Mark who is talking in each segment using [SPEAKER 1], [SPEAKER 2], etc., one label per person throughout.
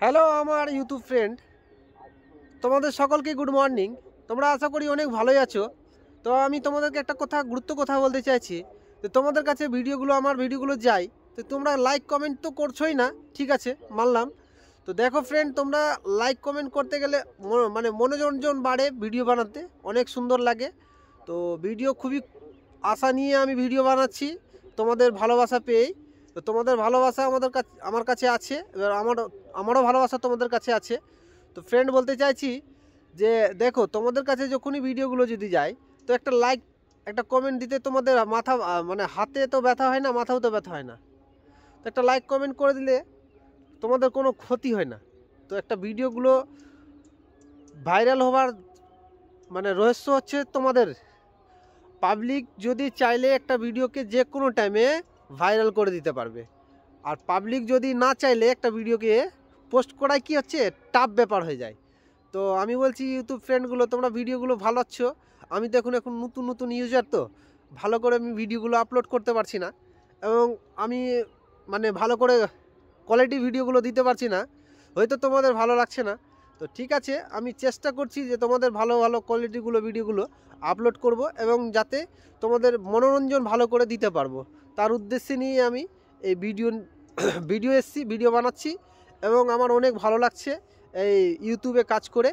[SPEAKER 1] Hello আমার YouTube friend, তোমাদের সকলকে গুড মর্নিং। তোমরা আশা করি অনেক ভালোই আছো। তো আমি তোমাদেরকে একটা কথা বলতে চাইছি। তো তোমাদের কাছে আমার ভিডিওগুলো যায়, তো তোমরা লাইক কমেন্ট তো করছোই না, ঠিক আছে মানলাম। তো দেখো ফ্রেন্ড, তোমরা লাইক কমেন্ট করতে গেলে মানে মনোরঞ্জন বাড়ে, ভিডিও বানাতে অনেক সুন্দর লাগে। তো ভিডিও খুবই আশা নিয়ে আমি ভিডিও বানাচ্ছি তোমাদের ভালোবাসা পেয়েই। তো তোমাদের ভালোবাসা আমার কাছে আছে, এবার আমারও ভালোবাসা তোমাদের কাছে আছে। তো ফ্রেন্ড বলতে চাইছি যে দেখো, তোমাদের কাছে যখনই ভিডিওগুলো যদি যায়, তো একটা লাইক একটা কমেন্ট দিতে তোমাদের মাথা মানে হাতে তো ব্যথা হয় না, মাথাও তো ব্যথা হয় না। তো একটা লাইক কমেন্ট করে দিলে তোমাদের কোনো ক্ষতি হয় না। তো একটা ভিডিওগুলো ভাইরাল হওয়ার মানে রহস্য হচ্ছে তোমাদের পাবলিক যদি চাইলে একটা ভিডিওকে যে কোনো টাইমে ভাইরাল করে দিতে পারবে। আর পাবলিক যদি না চাইলে একটা ভিডিওকে পোস্ট করাই কি হচ্ছে টাফ ব্যাপার হয়ে যায়। তো আমি বলছি ইউটিউব ফ্রেন্ডগুলো, তোমরা ভিডিওগুলো ভালো হচ্ছ। আমি তো এখন নতুন ইউজার, তো ভালো করে আমি ভিডিওগুলো আপলোড করতে পারছি না, এবং আমি মানে ভালো করে কোয়ালিটি ভিডিওগুলো দিতে পারছি না, হয়তো তোমাদের ভালো লাগছে না। তো ঠিক আছে, আমি চেষ্টা করছি যে তোমাদের ভালো কোয়ালিটিগুলো ভিডিওগুলো আপলোড করব, এবং যাতে তোমাদের মনোরঞ্জন ভালো করে দিতে পারবো, তার উদ্দেশ্যে নিয়ে আমি এই ভিডিও বানাচ্ছি। এবং আমার অনেক ভালো লাগছে এই ইউটিউবে কাজ করে,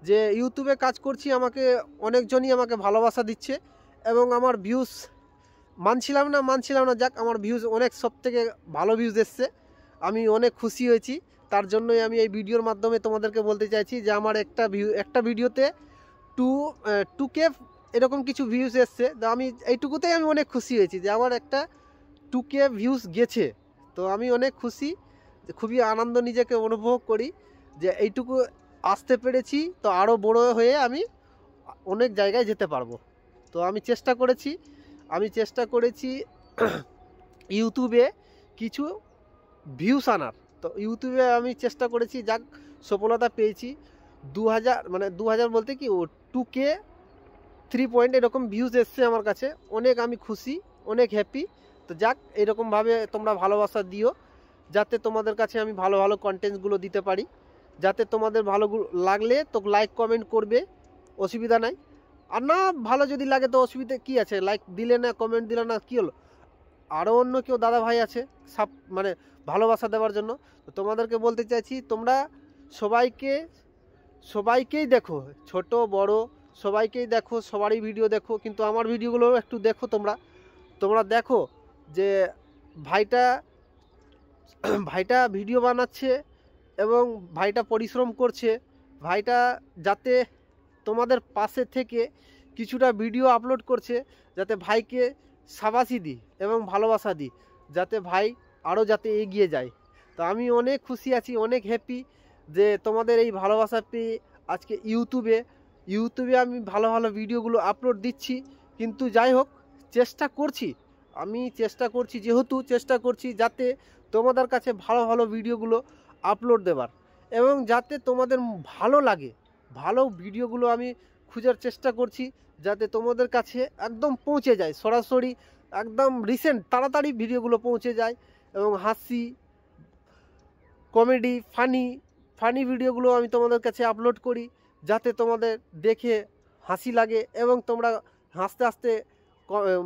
[SPEAKER 1] যে ইউটিউবে কাজ করছি, আমাকে অনেকজনই আমাকে ভালোবাসা দিচ্ছে, এবং আমার ভিউজ মানছিলাম না, যাক আমার ভিউজ অনেক সবথেকে ভালো ভিউজ এসছে, আমি অনেক খুশি হয়েছি। তার জন্যই আমি এই ভিডিওর মাধ্যমে তোমাদেরকে বলতে চাইছি যে আমার একটা ভিডিওতে 2K এরকম কিছু ভিউজ এসছে। তো আমি এইটুকুতেই আমি অনেক খুশি হয়েছি যে আমার একটা 2K ভিউজ গেছে। তো আমি অনেক খুশি, খুবই আনন্দ নিজেকে অনুভব করি যে এইটুকু আসতে পেরেছি। তো আরও বড় হয়ে আমি অনেক জায়গায় যেতে পারবো। তো আমি চেষ্টা করেছি ইউটিউবে কিছু ভিউস আনার। তো ইউটিউবে আমি চেষ্টা করেছি, যাক সফলতা পেয়েছি। 2000 বলতে কি 2K 3 পয়েন্ট এরকম ভিউজ এসছে আমার কাছে, অনেক আমি খুশি, অনেক হ্যাপি। তো যাক, এরকমভাবে তোমরা ভালোবাসা দিও, যাতে তোমাদের কাছে আমি ভালো কন্টেন্টসগুলো দিতে পারি। যাতে তোমাদের ভালো লাগলে তো লাইক কমেন্ট করবে, অসুবিধা নাই। আর না ভালো যদি লাগে তো অসুবিধা কি আছে, লাইক দিলে না, কমেন্ট দিলে না, কী হলো? আরও অন্য কেউ দাদা ভাই আছে মানে ভালোবাসা দেওয়ার জন্য। তো তোমাদেরকে বলতে চাইছি, তোমরা সবাইকেই দেখো, ছোট বড় সবাইকেই দেখো, সবারই ভিডিও দেখো, কিন্তু আমার ভিডিওগুলো একটু দেখো। তোমরা দেখো যে ভাইটা ভিডিও বানাচ্ছে, এবং ভাইটা পরিশ্রম করছে। ভাইটা যাতে তোমাদের পাশে থেকে কিছুটা ভিডিও আপলোড করছে, যাতে ভাইকে শাবাশি দিই এবং ভালোবাসা দিই, যাতে ভাই আরও যাতে এগিয়ে যায়। তো আমি অনেক খুশি আছি, অনেক হ্যাপি যে তোমাদের এই ভালোবাসা পেয়ে আজকে ইউটিউবে আমি ভালো ভিডিওগুলো আপলোড দিচ্ছি। কিন্তু যাই হোক, আমি চেষ্টা করছি যাতে তোমাদের কাছে ভালো ভিডিওগুলো আপলোড দেবার, এবং যাতে তোমাদের ভালো লাগে। ভালো ভিডিওগুলো আমি খোঁজার চেষ্টা করছি, যাতে তোমাদের কাছে একদম পৌঁছে যায়, সরাসরি একদম রিসেন্ট তাড়াতাড়ি ভিডিওগুলো পৌঁছে যায়। এবং হাসি, কমেডি, ফানি ভিডিওগুলো আমি তোমাদের কাছে আপলোড করি, যাতে তোমাদের দেখে হাসি লাগে, এবং তোমরা হাসতে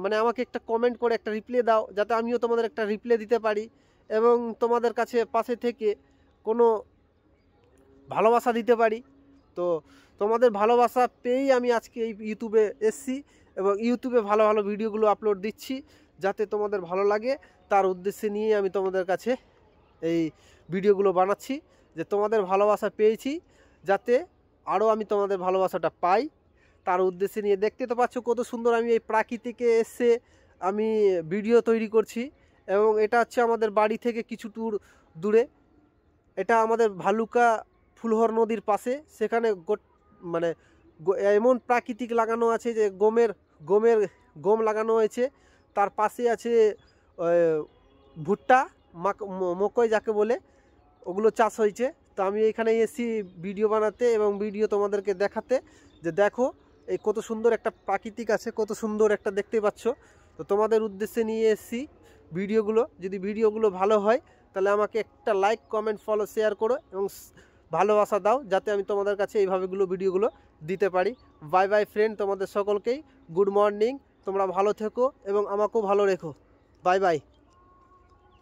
[SPEAKER 1] মানে আমাকে একটা কমেন্ট করে একটা রিপ্লাই দাও, যাতে আমিও তোমাদের একটা রিপ্লাই দিতে পারি, এবং তোমাদের কাছে পাশে থেকে কোনো ভালোবাসা দিতে পারি। তো তোমাদের ভালোবাসা পেয়েই আমি আজকে এই ইউটিউবে এসছি, এবং ইউটিউবে ভালো ভিডিওগুলো আপলোড দিচ্ছি, যাতে তোমাদের ভালো লাগে। তার উদ্দেশ্যে নিয়ে আমি তোমাদের কাছে এই ভিডিওগুলো বানাচ্ছি, যে তোমাদের ভালোবাসা পেয়েছি, যাতে আরও আমি তোমাদের ভালোবাসাটা পাই, তার উদ্দেশ্যে নিয়ে। দেখতে তো পাচ্ছ কত সুন্দর আমি এই প্রাকৃতিকে এসে আমি ভিডিও তৈরি করছি, এবং এটা হচ্ছে আমাদের বাড়ি থেকে কিছু দূরে। এটা আমাদের ভালুকা ফুলহর নদীর পাশে, সেখানে মানে এমন প্রাকৃতিক লাগানো আছে যে গম লাগানো হয়েছে, তার পাশে আছে ভুট্টা, মকই যাকে বলে, ওগুলো চাষ হয়েছে। তো আমি এখানে এসেছি ভিডিও বানাতে এবং ভিডিও তোমাদেরকে দেখাতে, যে দেখো এই কত সুন্দর একটা প্রাকৃতিক আছে, কত সুন্দর একটা দেখতে পাচ্ছ। তো তোমাদের উদ্দেশ্যে নিয়ে এসেছি ভিডিওগুলো। যদি ভিডিওগুলো ভালো হয় তাহলে আমাকে একটা লাইক, কমেন্ট, ফলো, শেয়ার করো এবং ভালোবাসা দাও, যাতে আমি তোমাদের কাছে এইভাবেগুলো ভিডিওগুলো দিতে পারি। বাই বাই ফ্রেন্ড, তোমাদের সকলকেই গুড মর্নিং। তোমরা ভালো থেকো এবং আমাকেও ভালো রেখো। Bye bye.